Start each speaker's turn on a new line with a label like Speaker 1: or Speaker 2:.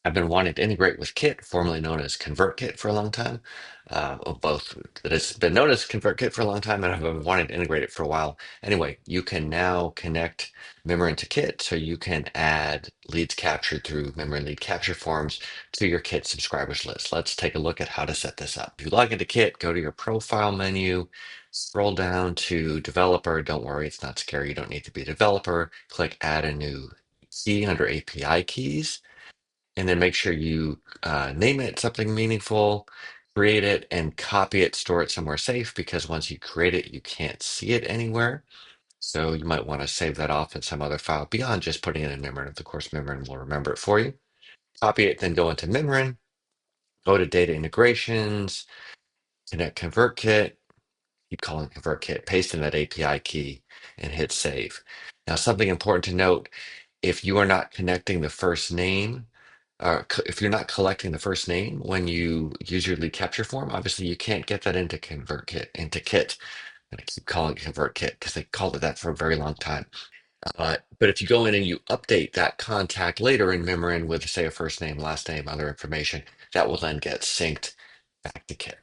Speaker 1: I've been wanting to integrate with Kit, formerly known as ConvertKit, for a long time. Well, both that has been known as ConvertKit for a long time, and I've been wanting to integrate it for a while. Anyway, you can now connect Mimiran to Kit, so you can add leads captured through Mimiran lead capture forms to your Kit subscribers list. Let's take a look at how to set this up. If you log into Kit, go to your profile menu, scroll down to developer. Don't worry, it's not scary. You don't need to be a developer. Click add a new key under API keys, and then make sure you name it something meaningful, create it, and copy it, store it somewhere safe, because once you create it, you can't see it anywhere. So you might want to save that off in some other file beyond just putting it in Mimiran. Of course, Mimiran will remember it for you. Copy it, then go into Mimiran, go to data integrations, connect ConvertKit, keep calling ConvertKit, paste in that API key, and hit save. Now, something important to note, if you are not connecting the first name, if you're not collecting the first name when you use your lead capture form, obviously you can't get that into ConvertKit, into Kit. And I keep calling it ConvertKit because they called it that for a very long time. But if you go in and you update that contact later in Mimiran with, say, a first name, last name, other information, that will then get synced back to Kit.